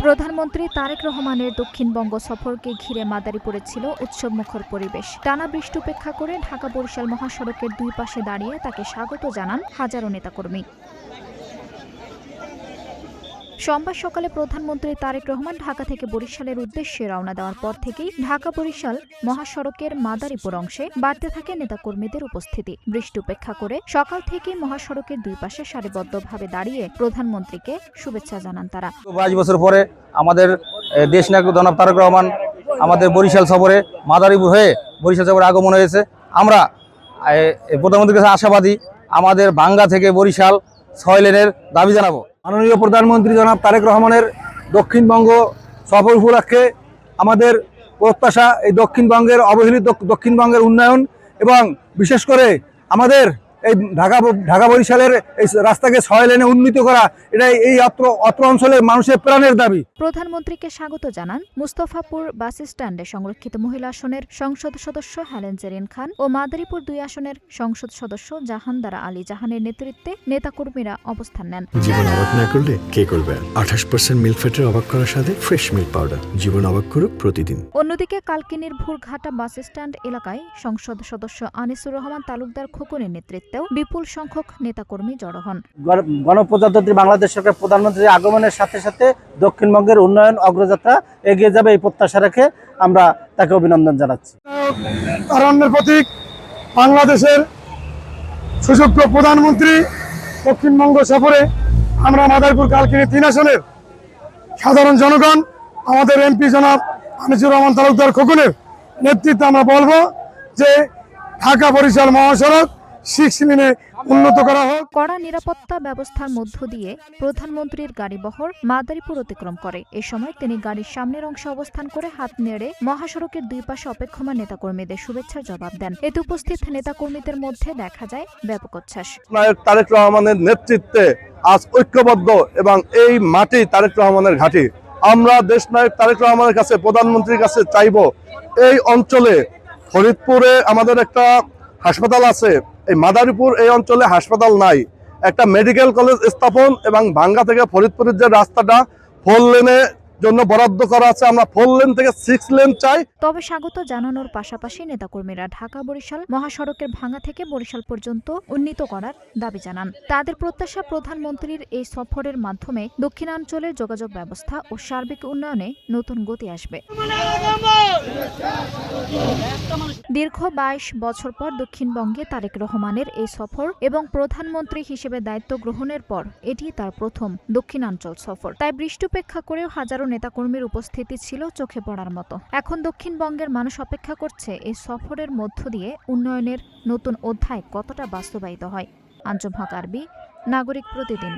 প্রধানমন্ত্রী তারেক রহমানের দক্ষিণবঙ্গ সফরকে ঘিরে মাদারীপুরে ছিল উৎসবমুখর পরিবেশ। টানা বৃষ্টি উপেক্ষা করে ঢাকা বরিশাল মহাসড়কের দুই পাশে দাঁড়িয়ে তাকে স্বাগত জানান হাজারো নেতাকর্মী। সোমবার সকালে প্রধানমন্ত্রী তারেক রহমান ঢাকা থেকে বরিশালের উদ্দেশ্যে রওনা দেওয়ার পর থেকেই ঢাকা বরিশাল মহাসড়কের মাদারীপুর অংশে বাড়তে থাকে নেতাকর্মীদের উপস্থিতি। বৃষ্টি উপেক্ষা করে সকাল থেকেই মহাসড়কের দুই পাশে সারিবদ্ধভাবে দাঁড়িয়ে প্রধানমন্ত্রীকে শুভেচ্ছা জানান তারা। 22 বছর পরে আমাদের দেশ নায়ক জনাব তারেক রহমান আমাদের বরিশাল সফরে মাদারীপুর হয়ে বরিশাল সফরে আগমন হয়েছে। আমরা প্রধানমন্ত্রীর কাছে আশাবাদী, আমাদের ভাঙ্গা থেকে বরিশাল 6 লেনের দাবি জানাবো। মাননীয় প্রধানমন্ত্রী জনাব তারেক রহমানের দক্ষিণবঙ্গ সফর উপলক্ষে আমাদের প্রত্যাশা এই দক্ষিণবঙ্গের অবহেলিত দক্ষিণবঙ্গের উন্নয়ন এবং বিশেষ করে আমাদের এই ঢাকা বরিশালের এই রাস্তাকে 6 লেনে উন্নীত করা, এটাই এই অত্র অঞ্চলের মানুষের প্রাণের দাবি। প্রধানমন্ত্রীকে স্বাগত জানান মুস্তফাপুর বাস স্ট্যান্ডে সংরক্ষিত মহিলা আসনের সংসদ সদস্য হেলেন জেরিন খান ও মাদারীপুর 2 আসনের সংসদ সদস্য জাহানদারা আলী জাহানের নেতৃত্বে নেতাকর্মীরা অবস্থান নেন। জীবন অবাক না করলে কে করবে? 28% মিল্ক ফ্যাটের অবাক করার সাথে ফ্রেশ মিল্ক পাউডার। জীবন অবাক করুক প্রতিদিন। অন্যদিকে কালকিনির ভুরঘাটা বাস স্ট্যান্ড এলাকায় সংসদ সদস্য আনিসুর রহমান তালুকদার খোকনের নেতৃত্বে বিপুল সংখ্যক নেতাকর্মী জড়ো হন। গণপ্রজাতন্ত্রী বাংলাদেশ সরকার প্রধানমন্ত্রীর আগমনের সাথে সাথে দক্ষিণবঙ্গের উন্নয়ন অগ্রযাত্রা এগিয়ে যাবে, এই প্রত্যাশা রেখে আমরা তাকে অভিনন্দন জানাচ্ছি। তারুণ্যের প্রতীক বাংলাদেশের সুযোগ্য প্রধানমন্ত্রী দক্ষিণবঙ্গ সফরে আমরা মাদারীপুর কালকিনি 3 আসনের সাধারণ জনগণ আমাদের এমপি জনাব আনিসুর রহমান তালুকদার খোকনের নেতৃত্বে আমরা বলবো যে ঢাকা বরিশাল মহাসড়ক 6 লেনে উন্নত করা হোক। কড়া নিরাপত্তা ব্যবস্থার মধ্য দিয়ে প্রধানমন্ত্রীর গাড়িবহর মাদারীপুর অতিক্রম করে। এ সময় তিনি গাড়ির সামনের অংশে অবস্থান করে হাত নেড়ে মহাসড়কের দুই পাশে অপেক্ষমান নেতাকর্মীদের শুভেচ্ছার জবাব দেন। এতে উপস্থিত নেতাকর্মীদের মধ্যে দেখা যায় ব্যাপক উচ্ছ্বাস। নায়ক তারেক রহমানের নেতৃত্বে আজ ঐক্যবদ্ধ এবং এই মাটি তারেক রহমানের ঘাঁটি। আমরা দেশ নায়ক তারেক রহমানের কাছে, প্রধানমন্ত্রীর কাছে চাইব, এই অঞ্চলে ফরিদপুরে আমাদের একটা হাসপাতাল আছে, এই মাদারীপুর এই অঞ্চলে হাসপাতাল নাই, একটা মেডিকেল কলেজ স্থাপন এবং ভাঙ্গা থেকে ফরিদপুরের যে রাস্তাটা 4 লেনের জন্য বরাদ্দ করা আছে, আমরা 4 লেন থেকে 6 লেন চাই। তবে স্বাগত জানানোর পাশাপাশি নেতাকর্মীরা ঢাকা বরিশাল মহাসড়কের ভাঙ্গা থেকে বরিশাল পর্যন্ত উন্নীত করার দাবি জানান। তাদের প্রত্যাশা প্রধানমন্ত্রীর এই সফরের মাধ্যমে দক্ষিণাঞ্চলের যোগাযোগ ব্যবস্থা ও সার্বিক উন্নয়নে নতুন গতি আসবে। দীর্ঘ 22 বছর পর দক্ষিণবঙ্গে তারেক রহমানের এই সফর এবং প্রধানমন্ত্রী হিসেবে দায়িত্ব গ্রহণের পর এটি তার প্রথম দক্ষিণাঞ্চল সফর। তাই বৃষ্টি উপেক্ষা করেও হাজারো নেতাকর্মীর উপস্থিতি ছিল চোখে পড়ার মতো। এখন দক্ষিণবঙ্গের মানুষ অপেক্ষা করছে এই সফরের মধ্য দিয়ে উন্নয়নের নতুন অধ্যায় কতটা বাস্তবায়িত হয়। আঞ্জুম হক আরবি, নাগরিক প্রতিদিন।